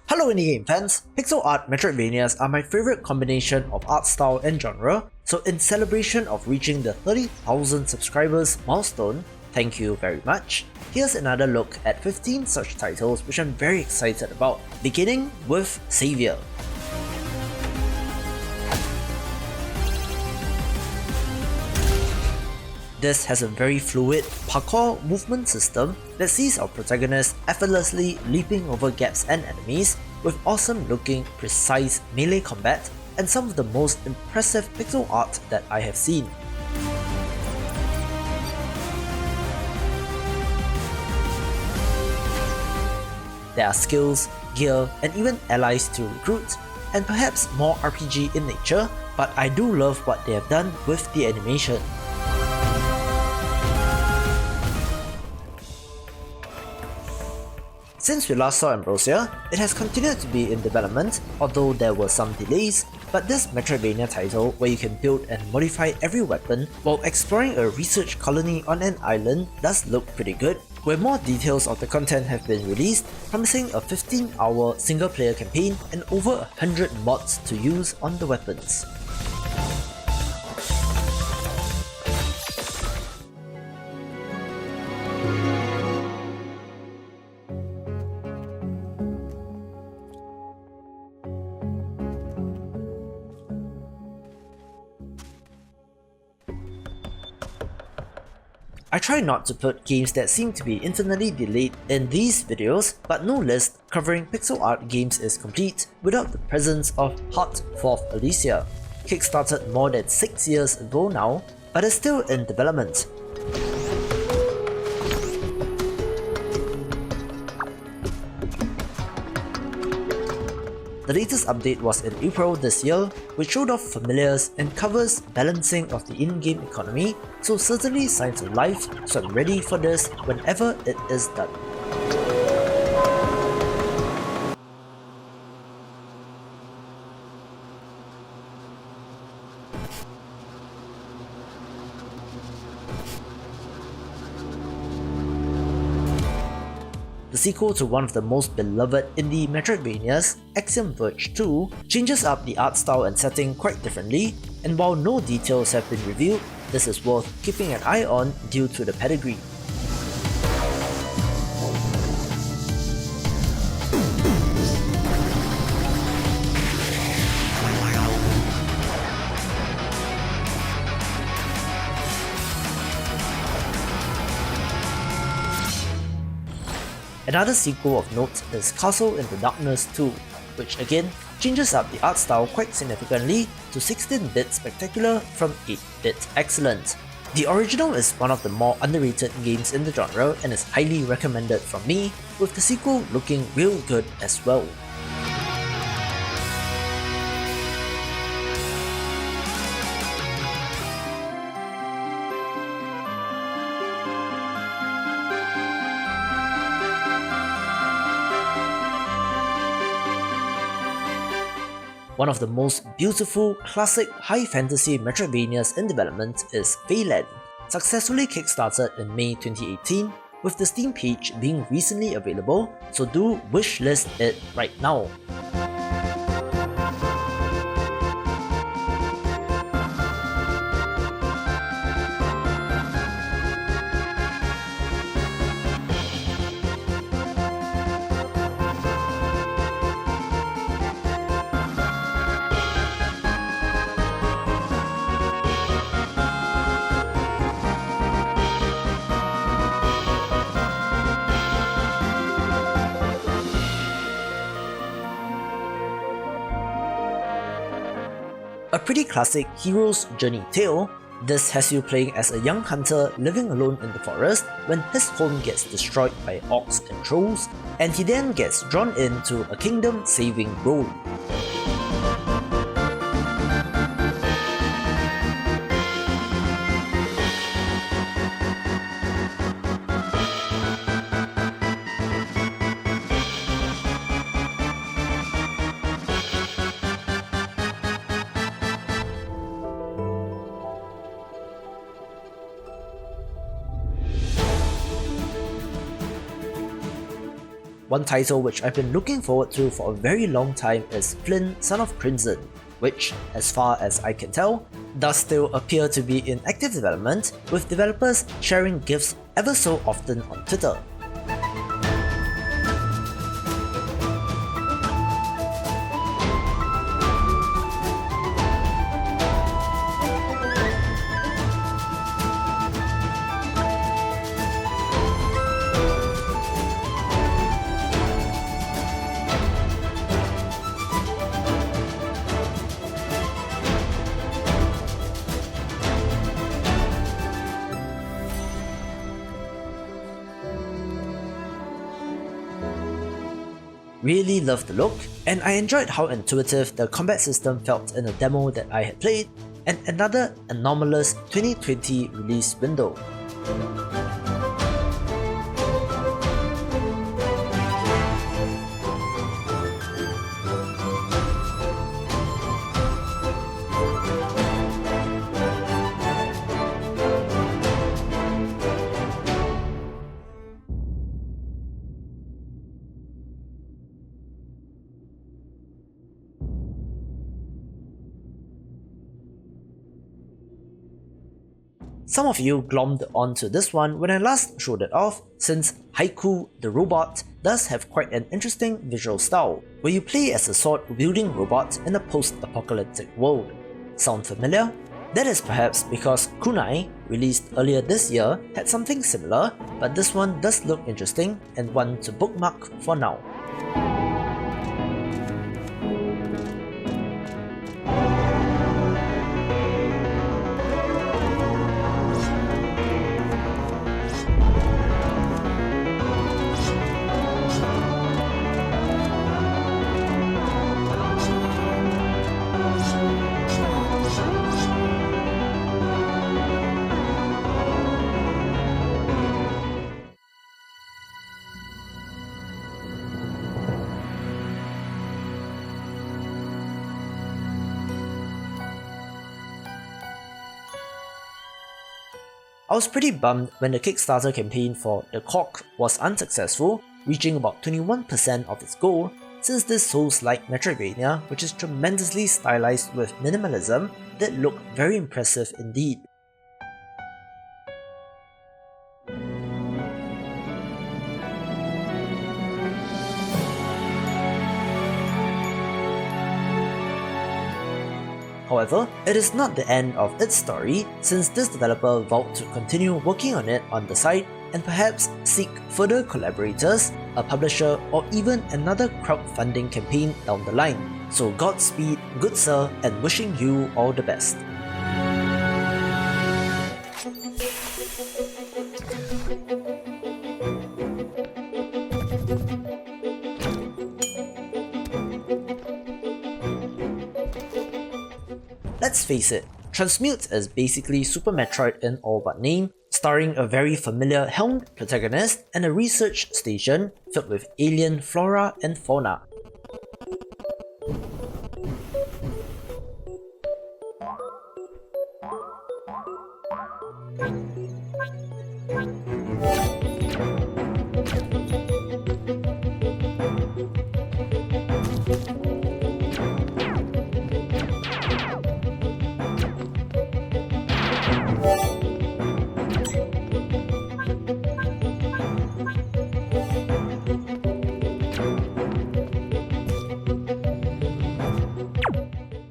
Hello indie game fans, pixel art Metroidvanias are my favorite combination of art style and genre, so in celebration of reaching the 30,000 subscribers milestone, thank you very much, here's another look at 15 such titles which I'm very excited about, beginning with Savior. This has a very fluid parkour movement system that sees our protagonist effortlessly leaping over gaps and enemies with awesome looking, precise melee combat and some of the most impressive pixel art that I have seen. There are skills, gear, and even allies to recruit, and perhaps more RPG in nature, but I do love what they have done with the animation. Since we last saw Ambrosia, it has continued to be in development, although there were some delays, but this Metroidvania title where you can build and modify every weapon while exploring a research colony on an island does look pretty good, where more details of the content have been released, promising a 15-hour single-player campaign and over 100 mods to use on the weapons. I try not to put games that seem to be infinitely delayed in these videos, but no list covering pixel art games is complete without the presence of Hot 4th Elysia. Kickstarted more than 6 years ago now, but is still in development. The latest update was in April this year, which showed off familiars and covers balancing of the in-game economy, so certainly signs of life, so I'm ready for this whenever it is done. The sequel to one of the most beloved indie Metroidvanias, Axiom Verge 2, changes up the art style and setting quite differently, and while no details have been revealed, this is worth keeping an eye on due to the pedigree. Another sequel of note is Castle in the Darkness 2, which again changes up the art style quite significantly to 16-bit spectacular from 8-bit excellent. The original is one of the more underrated games in the genre and is highly recommended from me, with the sequel looking real good as well. One of the most beautiful, classic, high fantasy Metroidvanias in development is Phelen, successfully kickstarted in May 2018, with the Steam page being recently available, so do wishlist it right now. A pretty classic hero's journey tale, this has you playing as a young hunter living alone in the forest when his home gets destroyed by orcs and trolls, and he then gets drawn into a kingdom-saving role. One title which I've been looking forward to for a very long time is Flynn, Son of Crimson, which, as far as I can tell, does still appear to be in active development, with developers sharing GIFs ever so often on Twitter. Really loved the look, and I enjoyed how intuitive the combat system felt in a demo that I had played, and another anomalous 2020 release window. Some of you glommed onto this one when I last showed it off, since Haiku the robot does have quite an interesting visual style, where you play as a sword-wielding robot in a post-apocalyptic world. Sound familiar? That is perhaps because Kunai, released earlier this year, had something similar, but this one does look interesting and one to bookmark for now. I was pretty bummed when the Kickstarter campaign for The Cork was unsuccessful, reaching about 21% of its goal, since this Souls-like Metroidvania, which is tremendously stylized with minimalism, did look very impressive indeed. However, it is not the end of its story, since this developer vowed to continue working on it on the side and perhaps seek further collaborators, a publisher, or even another crowdfunding campaign down the line. So Godspeed, good sir, and wishing you all the best. Let's face it, Transmute is basically Super Metroid in all but name, starring a very familiar helmed protagonist and a research station filled with alien flora and fauna.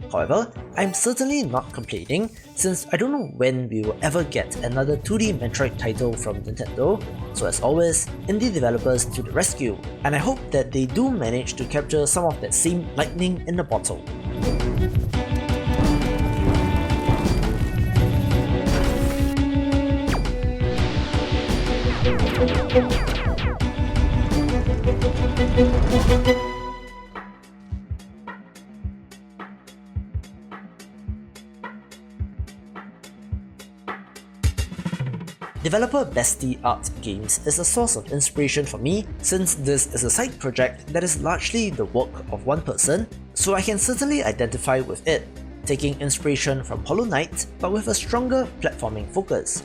However, I'm certainly not complaining, since I don't know when we will ever get another 2D Metroid title from Nintendo, so as always, indie developers to the rescue, and I hope that they do manage to capture some of that same lightning in the bottle. Developer Bestie Art Games is a source of inspiration for me, since this is a side project that is largely the work of one person, so I can certainly identify with it, taking inspiration from Hollow Knight but with a stronger platforming focus.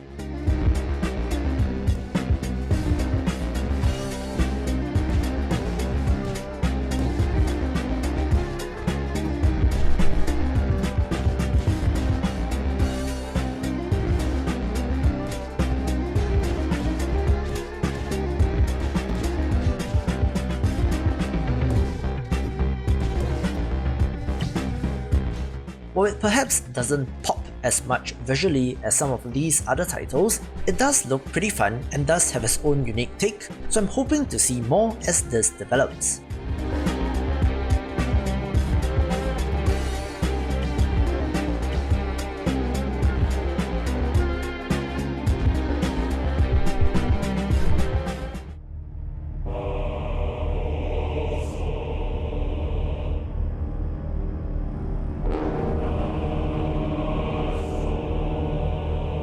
While it perhaps doesn't pop as much visually as some of these other titles, it does look pretty fun and does have its own unique take, so I'm hoping to see more as this develops.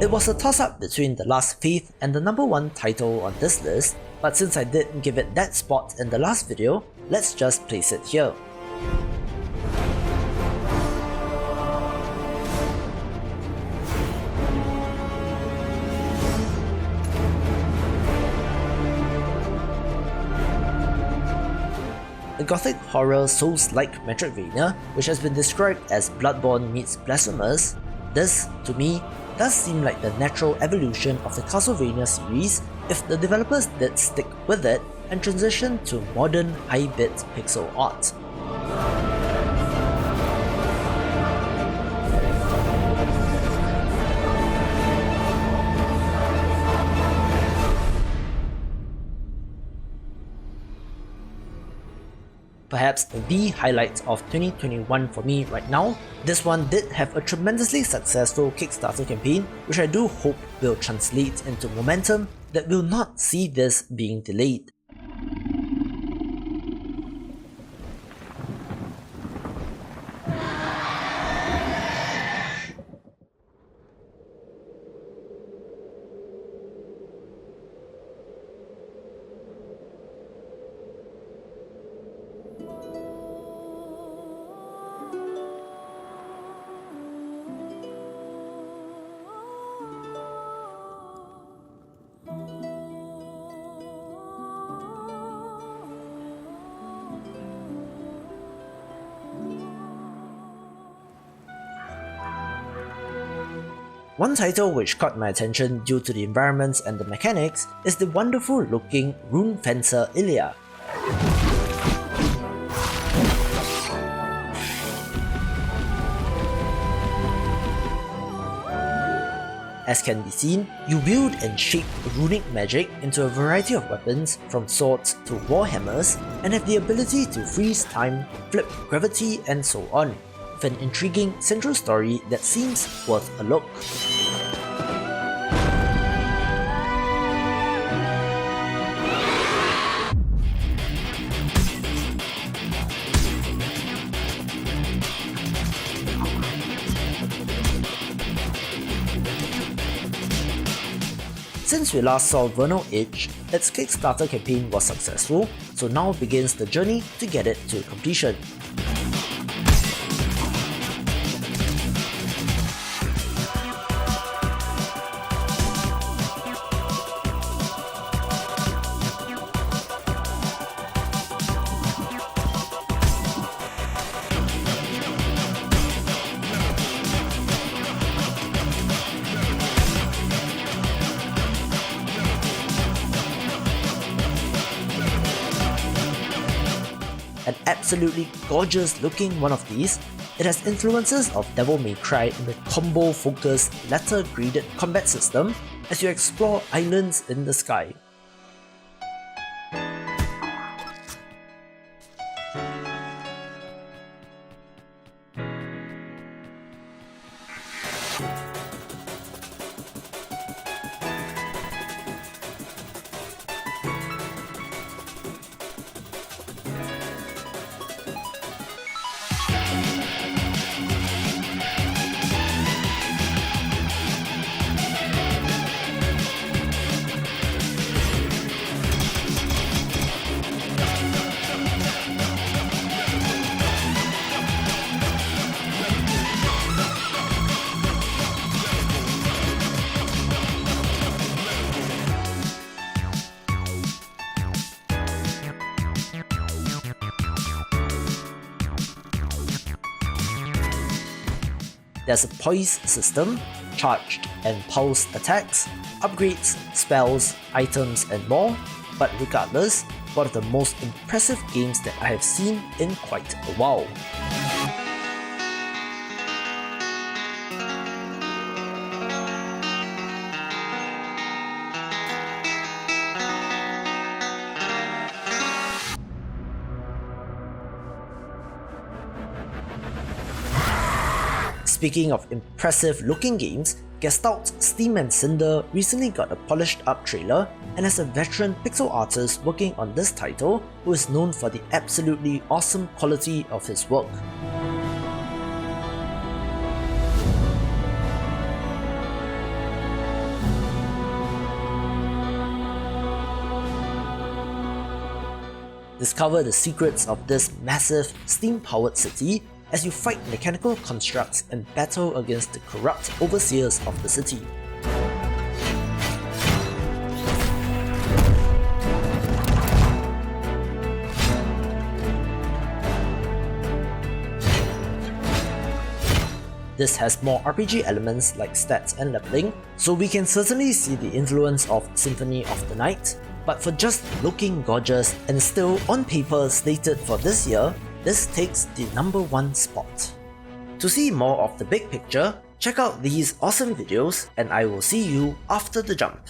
It was a toss-up between The Last Faith and the number 1 title on this list, but since I didn't give it that spot in the last video, let's just place it here. A gothic horror Souls-like Metroidvania, which has been described as Bloodborne meets Blasphemous, this, to me, does seem like the natural evolution of the Castlevania series if the developers did stick with it and transition to modern high-bit pixel art. Perhaps the highlight of 2021 for me right now, this one did have a tremendously successful Kickstarter campaign, which I do hope will translate into momentum that will not see this being delayed. One title which caught my attention due to the environments and the mechanics is the wonderful looking Rune Fencer Elysia. As can be seen, you wield and shape runic magic into a variety of weapons from swords to warhammers and have the ability to freeze time, flip gravity and so on, with an intriguing central story that seems worth a look. Since we last saw Vernault Edge, its Kickstarter campaign was successful, so now begins the journey to get it to completion. An absolutely gorgeous looking one of these, it has influences of Devil May Cry in the combo-focused, letter-graded combat system as you explore islands in the sky. There's a poise system, charged and pulsed attacks, upgrades, spells, items and more, but regardless, one of the most impressive games that I have seen in quite a while. Speaking of impressive looking games, Gestalt, Steam and Cinder recently got a polished up trailer, and as a veteran pixel artist working on this title who is known for the absolutely awesome quality of his work. Discover the secrets of this massive, steam-powered city as you fight mechanical constructs and battle against the corrupt overseers of the city. This has more RPG elements like stats and leveling, so we can certainly see the influence of Symphony of the Night, but for just looking gorgeous and still on paper slated for this year, this takes the #1 spot. To see more of the big picture, check out these awesome videos and I will see you after the jump.